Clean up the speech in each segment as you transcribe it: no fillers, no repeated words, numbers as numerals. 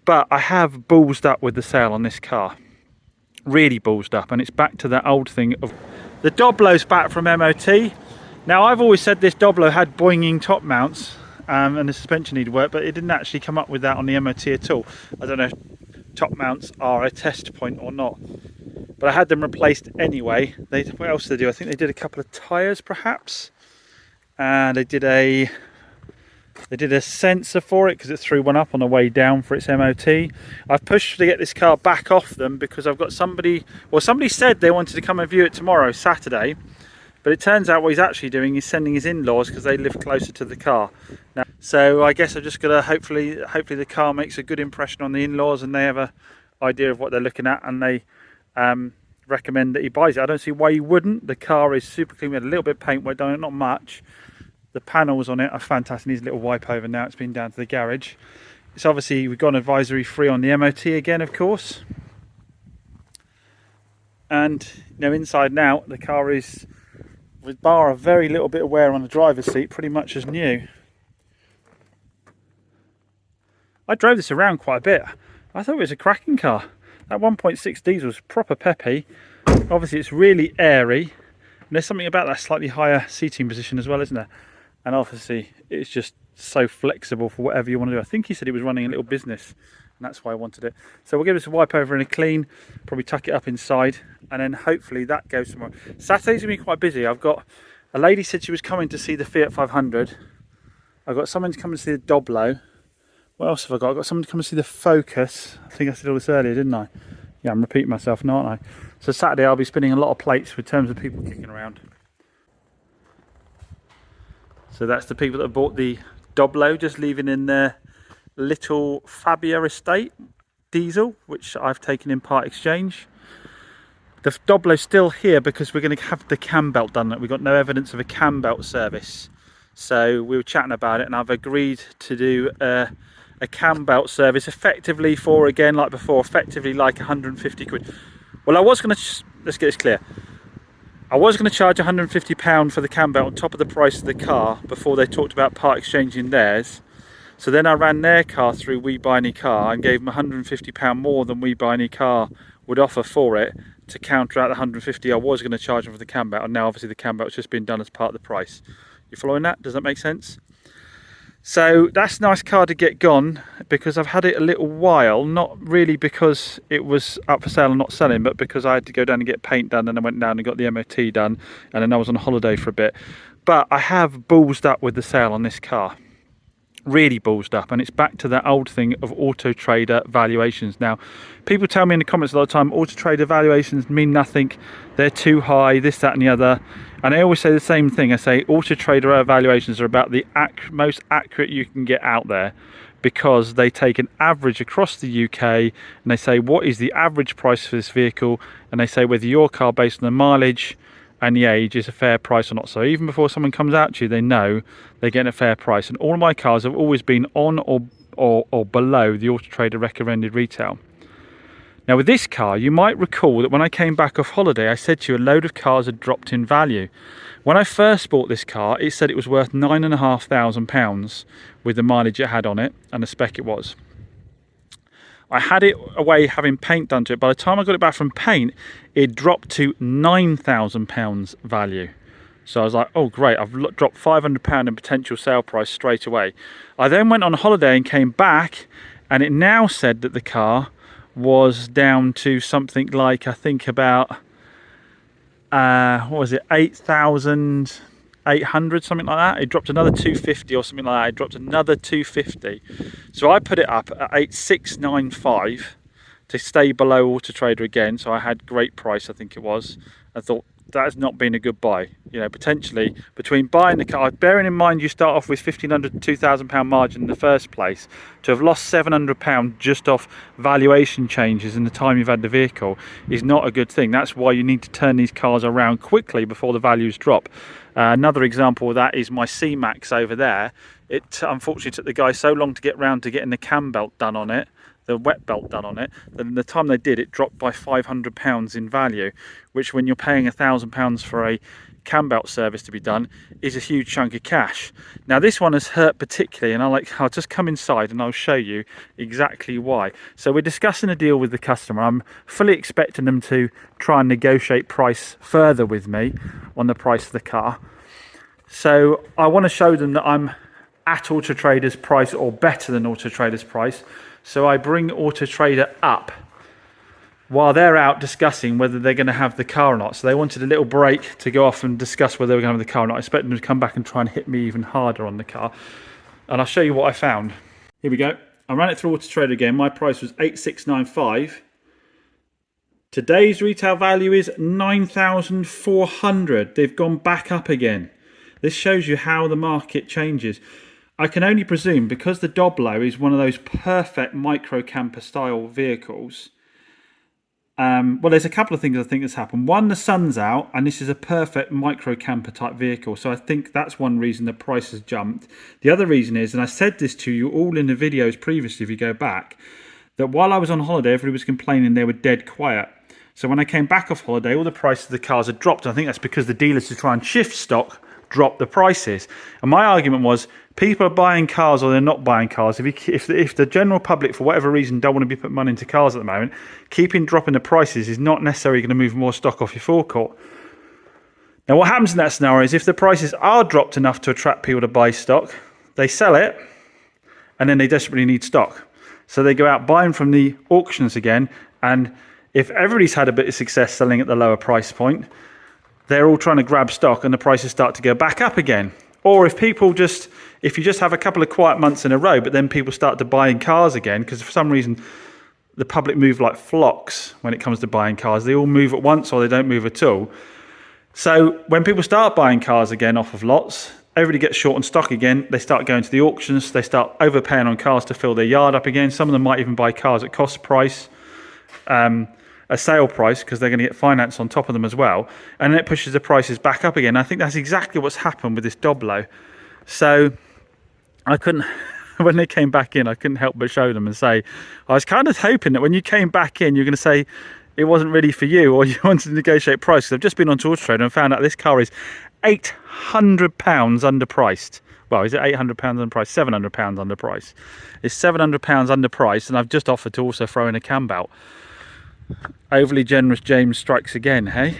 But I have ballsed up with the sale on this car. Really ballsed up, and it's back to that old thing of the Doblo's back from MOT. Now, I've always said this Doblo had boinging top mounts and the suspension needed work, but it didn't actually come up with that on the MOT at all. I don't know if top mounts are a test point or not, but I had them replaced anyway. What else did they do? I think they did a couple of tyres perhaps, and they did a sensor for it because it threw one up on the way down for its MOT. I've pushed to get this car back off them because I've got somebody said they wanted to come and view it tomorrow, Saturday, but it turns out what he's actually doing is sending his in-laws because they live closer to the car. Now, so I guess I'm just gonna hopefully the car makes a good impression on the in-laws and they have an idea of what they're looking at, and they recommend that he buys it. I don't see why he wouldn't. The car is super clean. We had a little bit of paint work done on it, not much. The panels on it are fantastic. Needs a little wipe over now. It's been down to the garage. It's obviously, we've got an advisory free on the MOT again, of course. And inside now, the car is, with bar a very little bit of wear on the driver's seat, pretty much as new. I drove this around quite a bit. I thought it was a cracking car. That 1.6 diesel was proper peppy. Obviously, it's really airy. And there's something about that slightly higher seating position as well, isn't there? And obviously, it's just so flexible for whatever you want to do. I think he said he was running a little business, and that's why I wanted it. So we'll give this a wipe over and a clean, probably tuck it up inside, and then hopefully that goes tomorrow. Saturday's going to be quite busy. I've got a lady said she was coming to see the Fiat 500. I've got someone to come and see the Doblo. What else have I got? I've got someone to come and see the Focus. I think I said all this earlier, didn't I? Yeah, I'm repeating myself now, aren't I? So Saturday I'll be spinning a lot of plates with terms of people kicking around. So that's the people that bought the Doblo, just leaving in their little Fabia estate diesel, which I've taken in part exchange. The Doblo's still here because we're going to have the cam belt done. We've got no evidence of a cam belt service. So we were chatting about it, and I've agreed to do a cam belt service effectively for, again, like before, effectively like 150 quid. Well, I was going to, let's get this clear. I was going to charge £150 for the cam belt on top of the price of the car before they talked about part exchanging theirs. So then I ran their car through We Buy Any Car and gave them £150 more than We Buy Any Car would offer for it to counteract the 150 I was going to charge them for the cam belt. And now obviously the cam belt's just been done as part of the price. You following that? Does that make sense? So that's a nice car to get gone because I've had it a little while, not really because it was up for sale and not selling, but because I had to go down and get paint done, and I went down and got the MOT done, and then I was on holiday for a bit. But I have ballsed up with the sale on this car. Really ballsed up, and it's back to that old thing of Autotrader valuations. Now, people tell me in the comments a lot of the time, Autotrader valuations mean nothing, they're too high, this, that and the other. And I always say the same thing. I say Autotrader valuations are about the most accurate you can get out there, because they take an average across the UK and they say what is the average price for this vehicle, and they say whether your car based on the mileage and the age is a fair price or not. So even before someone comes out to you, they know they're getting a fair price. And all of my cars have always been on or below the Autotrader recommended retail. Now with this car, you might recall that when I came back off holiday, I said to you a load of cars had dropped in value. When I first bought this car, it said it was worth £9,500 with the mileage it had on it and the spec it was. I had it away having paint done to it. By the time I got it back from paint, it dropped to £9,000 value. So I was like, oh great, I've dropped £500 in potential sale price straight away. I then went on holiday and came back, and it now said that the car was down to something like, I think about, what was it, 8,800, something like that. It dropped another 250 or something like that. It dropped another 250. So I put it up at 8,695 to stay below Autotrader again. So I had great price, I think it was. I thought that has not been a good buy. You know, potentially between buying the car, bearing in mind you start off with £1,500 to £2,000 margin in the first place, to have lost £700 just off valuation changes in the time you've had the vehicle is not a good thing. That's why you need to turn these cars around quickly before the values drop. Another example of that is my C-Max over there. It unfortunately took the guy so long to get round to getting the cam belt done on it, the wet belt done on it, then the time they did, it dropped by £500 in value, which when you're paying £1,000 for a cam belt service to be done is a huge chunk of cash. Now this one has hurt particularly, and I'll just come inside and I'll show you exactly why. So we're discussing a deal with the customer. I'm fully expecting them to try and negotiate price further with me on the price of the car. So I want to show them that I'm at Autotrader's price or better than Autotrader's price. So I bring Autotrader up while they're out discussing whether they're going to have the car or not. So they wanted a little break to go off and discuss whether they were going to have the car or not. I expect them to come back and try and hit me even harder on the car. And I'll show you what I found. Here we go. I ran it through Autotrader again. My price was 8695. Today's retail value is 9,400. They've gone back up again. This shows you how the market changes. I can only presume because the Doblo is one of those perfect micro camper style vehicles. Well, there's a couple of things I think that's happened. One, the sun's out, and this is a perfect micro camper type vehicle. So I think that's one reason the price has jumped. The other reason is, and I said this to you all in the videos previously, if you go back, that while I was on holiday, everybody was complaining they were dead quiet. So when I came back off holiday, all the prices of the cars had dropped. And I think that's because the dealers, to try and shift stock, drop the prices. And my argument was, people are buying cars or they're not buying cars. If the general public, for whatever reason, don't want to be putting money into cars at the moment, keeping dropping the prices is not necessarily going to move more stock off your forecourt. Now, what happens in that scenario is if the prices are dropped enough to attract people to buy stock, they sell it, and then they desperately need stock. So they go out buying from the auctions again, and if everybody's had a bit of success selling at the lower price point, they're all trying to grab stock and the prices start to go back up again. Or if you just have a couple of quiet months in a row, but then people start to buying cars again, because for some reason the public move like flocks when it comes to buying cars. They all move at once or they don't move at all. So when people start buying cars again off of lots, everybody gets short on stock again. They start going to the auctions. They start overpaying on cars to fill their yard up again. Some of them might even buy cars at cost price. A sale price because they're going to get finance on top of them as well, and then it pushes the prices back up again. I think that's exactly what's happened with this Doblo. So I couldn't, when they came back in, I couldn't help but show them and say, I was kind of hoping that when you came back in, you're going to say it wasn't really for you, or you wanted to negotiate price. I've just been on Autotrader and found out this car is £800 underpriced. Well, is it £800 underpriced? £700 underpriced. It's £700 underpriced, and I've just offered to also throw in a cam belt. Overly generous James strikes again, hey?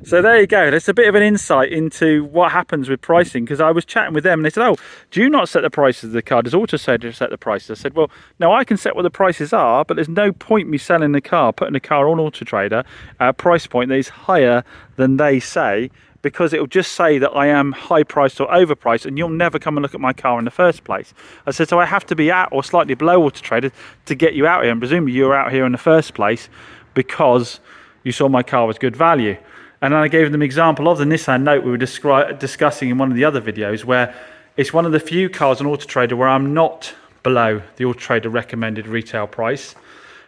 So there you go. That's a bit of an insight into what happens with pricing, because I was chatting with them and they said, oh, do you not set the prices of the car? Does Autotrader set the prices? I said, well, no, I can set what the prices are, but there's no point me selling the car, putting the car on Autotrader at a price point that is higher than they say, because it'll just say that I am high priced or overpriced, and you'll never come and look at my car in the first place. I said, so I have to be at or slightly below Autotrader to get you out here, and presumably you were out here in the first place because you saw my car was good value. And then I gave them an example of the Nissan Note we were discussing in one of the other videos, where it's one of the few cars on Autotrader where I'm not below the Autotrader recommended retail price,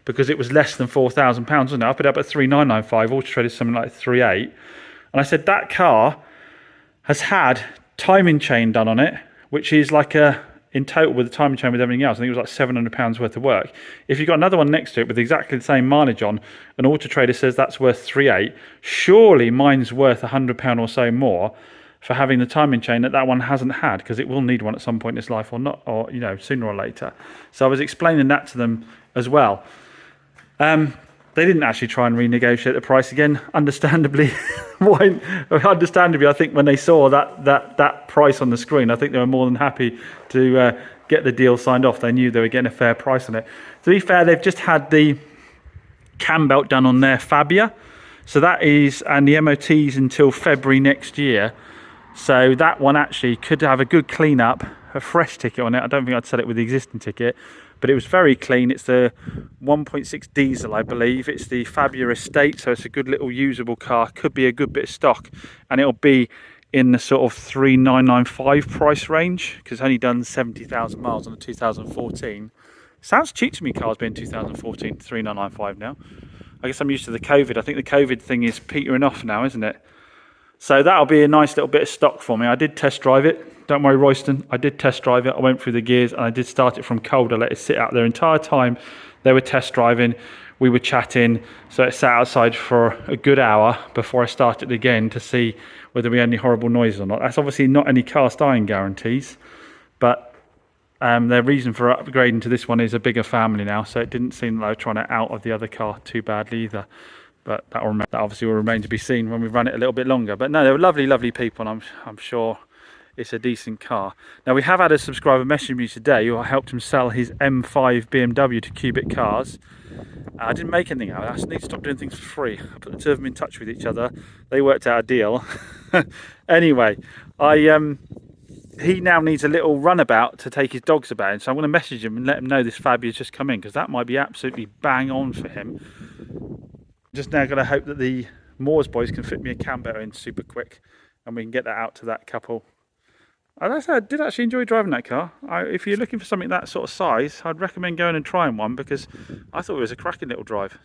because it was less than £4,000, wasn't it? I put it up at 3,995, Autotrader is something like 3,800. And I said, that car has had timing chain done on it, which is like in total with the timing chain with everything else, I think it was like £700 worth of work. If you've got another one next to it with exactly the same mileage on, and Autotrader says that's worth 3,800, surely mine's worth £100 or so more for having the timing chain that one hasn't had, because it will need one at some point in its life or not, or sooner or later. So I was explaining that to them as well. They didn't actually try and renegotiate the price again, understandably. Understandably, I think when they saw that price on the screen, I think they were more than happy to get the deal signed off. They knew they were getting a fair price on it. To be fair, they've just had the cam belt done on their Fabia. So that is, and the MOT's until February next year. So that one actually could have a good clean up, a fresh ticket on it. I don't think I'd sell it with the existing ticket, but it was very clean. It's the 1.6 diesel, I believe. It's the Fabia Estate, so it's a good little usable car. Could be a good bit of stock, and it'll be in the sort of 3,995 price range, because it's only done 70,000 miles on a 2014. Sounds cheap to me, cars being 2014, 3,995 now. I guess I'm used to the COVID. I think the COVID thing is petering off now, isn't it? So that'll be a nice little bit of stock for me. I did test drive it. Don't worry, Royston. I did test drive it. I went through the gears and I did start it from cold. I let it sit out their entire time. They were test driving. We were chatting. So it sat outside for a good hour before I started again to see whether we had any horrible noise or not. That's obviously not any cast iron guarantees, but their reason for upgrading to this one is a bigger family now. So it didn't seem like they were trying to out of the other car too badly either. But that obviously will remain to be seen when we run it a little bit longer. But no, they were lovely, lovely people, and I'm sure it's a decent car. Now, we have had a subscriber message me today who I helped him sell his M5 BMW to Cubic Cars. I didn't make anything out of it. I just need to stop doing things for free. I put the two of them in touch with each other. They worked out a deal. Anyway, he now needs a little runabout to take his dogs about. So I'm going to message him and let him know this Fabia's just come in, because that might be absolutely bang on for him. Just now got to hope that the Moores boys can fit me a Camber in super quick and we can get that out to that couple. I did actually enjoy driving that car. If you're looking for something that sort of size, I'd recommend going and trying one, because I thought it was a cracking little drive.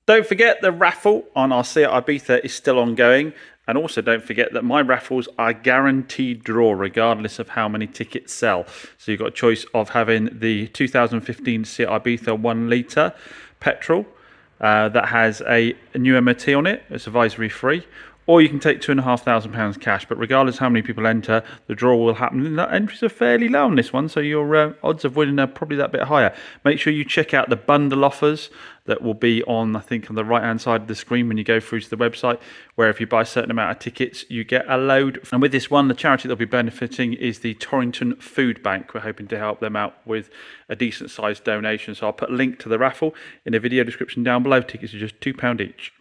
Don't forget the raffle on our Fiat Ibiza is still ongoing. And also don't forget that my raffles are guaranteed draw regardless of how many tickets sell. So you've got a choice of having the 2015 Fiat Ibiza 1 litre petrol that has a new MOT on it. It's advisory free. Or you can take £2,500 cash, but regardless of how many people enter, the draw will happen. And the entries are fairly low on this one, so your odds of winning are probably that bit higher. Make sure you check out the bundle offers that will be on, I think, on the right-hand side of the screen when you go through to the website, where if you buy a certain amount of tickets, you get a load. And with this one, the charity that will be benefiting is the Torrington Food Bank. We're hoping to help them out with a decent-sized donation. So I'll put a link to the raffle in the video description down below. Tickets are just £2 each.